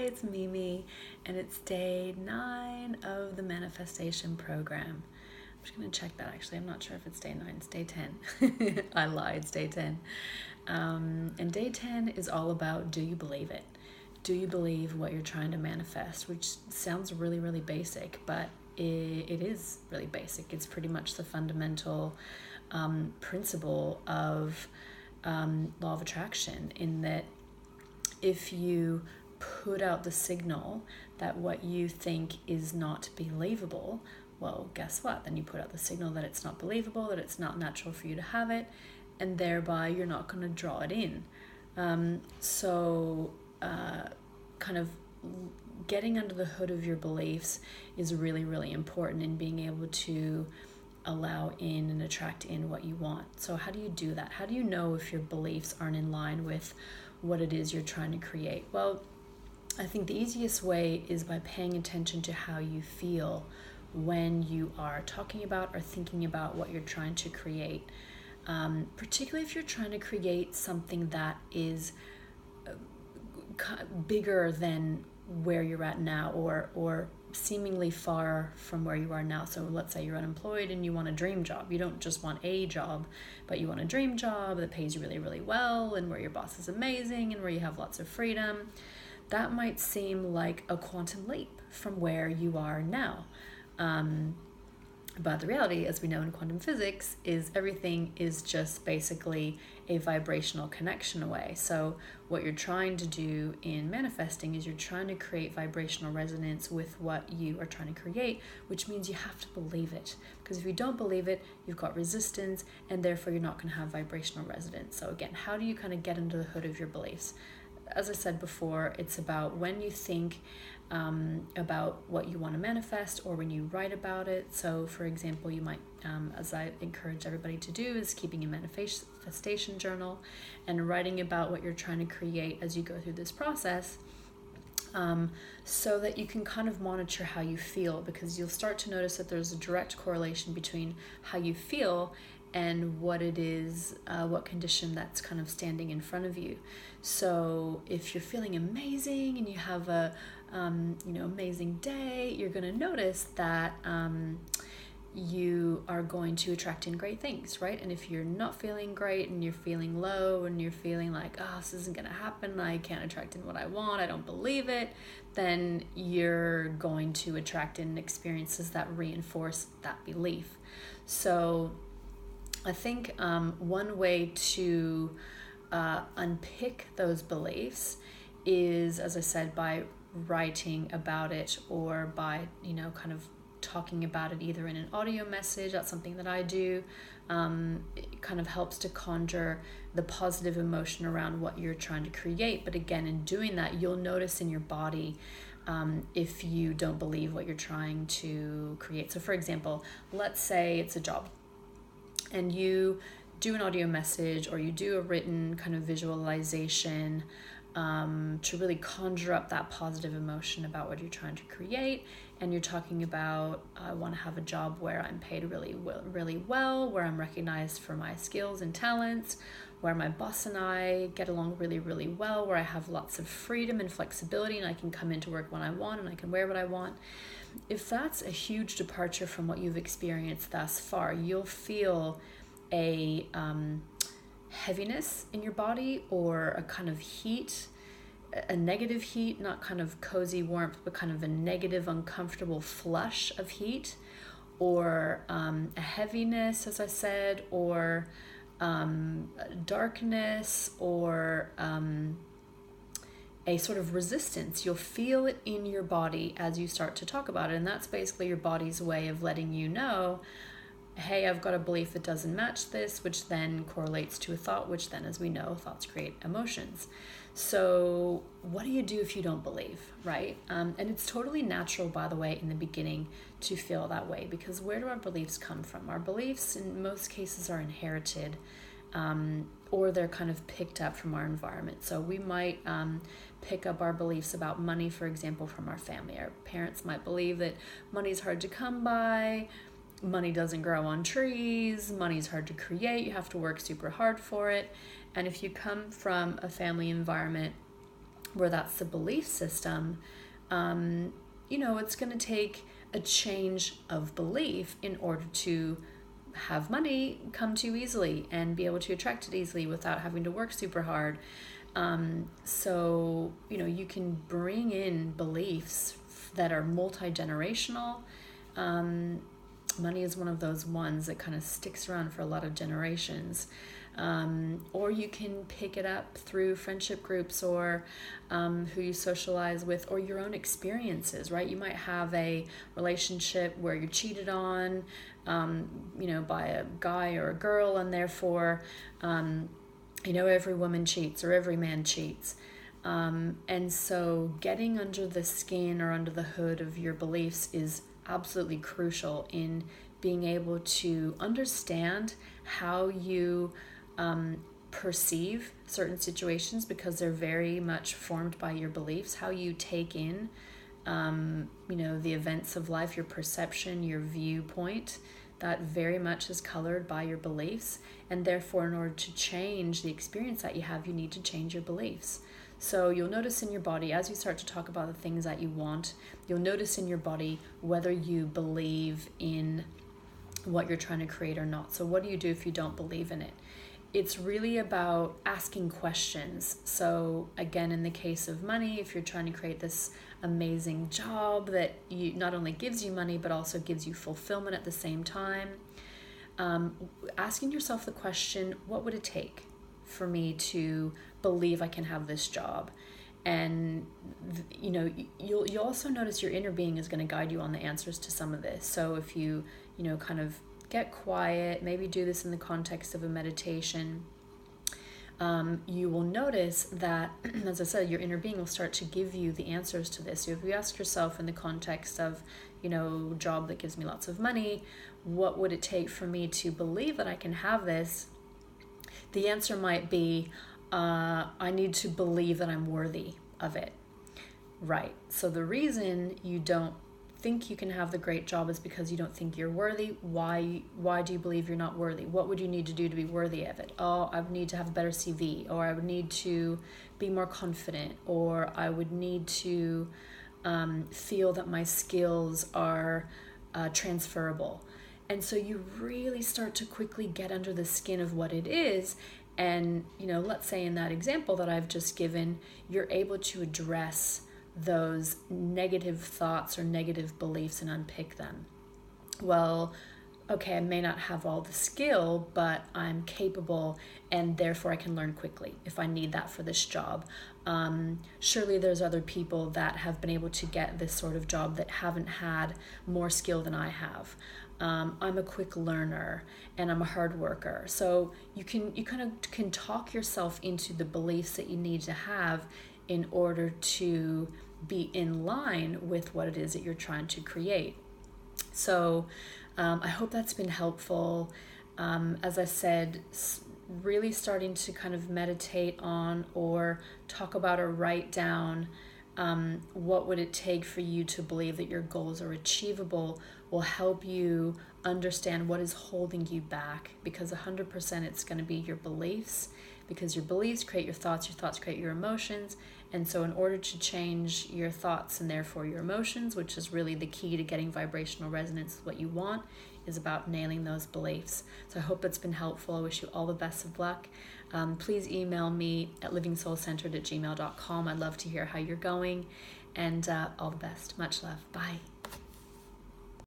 it's Mimi, and it's day 9 of the manifestation program. I'm just going to check that actually. I'm not sure if it's day 9, it's day 10. I lied, it's day 10. And day 10 is all about, do you believe it? Do you believe what you're trying to manifest? Which sounds really, really basic, but it is really basic. It's pretty much the fundamental principle of law of attraction, in that if you put out the signal that what you think is not believable, well, guess what? Then you put out the signal that it's not believable, that it's not natural for you to have it, and thereby you're not going to draw it in. Kind of getting under the hood of your beliefs is really, really important in being able to allow in and attract in what you want. So how do you do that? How do you know if your beliefs aren't in line with what it is you're trying to create? Well, I think the easiest way is by paying attention to how you feel when you are talking about or thinking about what you're trying to create. Particularly if you're trying to create something that is bigger than where you're at now, or seemingly far from where you are now. So let's say you're unemployed and you want a dream job. You don't just want a job, but you want a dream job that pays you really, really well, and where your boss is amazing and where you have lots of freedom. That might seem like a quantum leap from where you are now. But the reality, as we know in quantum physics, is everything is just basically a vibrational connection away. So what you're trying to do in manifesting is you're trying to create vibrational resonance with what you are trying to create, which means you have to believe it. Because if you don't believe it, you've got resistance, and therefore you're not going to have vibrational resonance. So again, how do you kind of get under the hood of your beliefs? As I said before, it's about when you think about what you want to manifest, or when you write about it. So for example, you might, as I encourage everybody to do, is keeping a manifestation journal and writing about what you're trying to create as you go through this process, so that you can kind of monitor how you feel, because you'll start to notice that there's a direct correlation between how you feel and what it is, what condition that's kind of standing in front of you. So if you're feeling amazing and you have a amazing day, you're going to notice that you are going to attract in great things, right? And if you're not feeling great and you're feeling low and you're feeling like, oh, this isn't going to happen, I can't attract in what I want, I don't believe it, then you're going to attract in experiences that reinforce that belief. So I think one way to unpick those beliefs is, as I said, by writing about it, or by kind of talking about it either in an audio message. That's something that I do. It kind of helps to conjure the positive emotion around what you're trying to create. But again, in doing that, you'll notice in your body if you don't believe what you're trying to create. So for example, let's say it's a job, and you do an audio message or you do a written kind of visualization to really conjure up that positive emotion about what you're trying to create. And you're talking about, I want to have a job where I'm paid really well, where I'm recognized for my skills and talents, where my boss and I get along really, really well, where I have lots of freedom and flexibility, and I can come into work when I want and I can wear what I want. If that's a huge departure from what you've experienced thus far, you'll feel a heaviness in your body, or a kind of heat, a negative heat, not kind of cozy warmth, but kind of a negative, uncomfortable flush of heat, or a heaviness, as I said, or darkness, or a sort of resistance. You'll feel it in your body as you start to talk about it, and that's basically your body's way of letting you know, hey, I've got a belief that doesn't match this, which then correlates to a thought, which then, as we know, thoughts create emotions. So what do you do if you don't believe, right? And it's totally natural, by the way, in the beginning to feel that way, because where do our beliefs come from? Our beliefs in most cases are inherited, or they're kind of picked up from our environment. So we might pick up our beliefs about money, for example, from our family. Our parents might believe that money's hard to come by, money doesn't grow on trees, money's hard to create, you have to work super hard for it. And if you come from a family environment where that's the belief system, it's going to take a change of belief in order to have money come to you easily and be able to attract it easily without having to work super hard. So you can bring in beliefs that are multi-generational. Money is one of those ones that kind of sticks around for a lot of generations. Or you can pick it up through friendship groups or who you socialize with, or your own experiences, right? You might have a relationship where you're cheated on, by a guy or a girl, and therefore, every woman cheats or every man cheats. And so getting under the skin or under the hood of your beliefs is absolutely crucial in being able to understand how you perceive certain situations, because they're very much formed by your beliefs. How you take in, the events of life, your perception, your viewpoint, that very much is colored by your beliefs. And therefore, in order to change the experience that you have, you need to change your beliefs. So you'll notice in your body, as you start to talk about the things that you want, you'll notice in your body whether you believe in what you're trying to create or not. So what do you do if you don't believe in it? It's really about asking questions. So again, in the case of money, if you're trying to create this amazing job that you not only gives you money, but also gives you fulfillment at the same time, asking yourself the question, what would it take for me to believe I can have this job? And you'll also notice your inner being is going to guide you on the answers to some of this. So if you kind of get quiet, maybe do this in the context of a meditation, you will notice that, as I said, your inner being will start to give you the answers to this. So if you ask yourself in the context of, job that gives me lots of money, what would it take for me to believe that I can have this? The answer might be, I need to believe that I'm worthy of it. Right. So the reason you don't think you can have the great job is because you don't think you're worthy. Why do you believe you're not worthy? What would you need to do to be worthy of it? Oh, I would need to have a better CV, or I would need to be more confident, or I would need to feel that my skills are transferable. And so you really start to quickly get under the skin of what it is. And, let's say in that example that I've just given, you're able to address those negative thoughts or negative beliefs and unpick them. Well, okay, I may not have all the skill, but I'm capable, and therefore I can learn quickly if I need that for this job. Surely there's other people that have been able to get this sort of job that haven't had more skill than I have. I'm a quick learner and I'm a hard worker. So you kind of can talk yourself into the beliefs that you need to have in order to be in line with what it is that you're trying to create. So I hope that's been helpful. As I said, really starting to kind of meditate on or talk about or write down what would it take for you to believe that your goals are achievable will help you understand what is holding you back, because 100% it's going to be your beliefs, because your beliefs create your thoughts create your emotions. And so in order to change your thoughts and therefore your emotions, which is really the key to getting vibrational resonance, what you want is about nailing those beliefs. So I hope it's been helpful. I wish you all the best of luck. Please email me at livingsoulcentered@gmail.com. I'd love to hear how you're going, and all the best. Much love. Bye.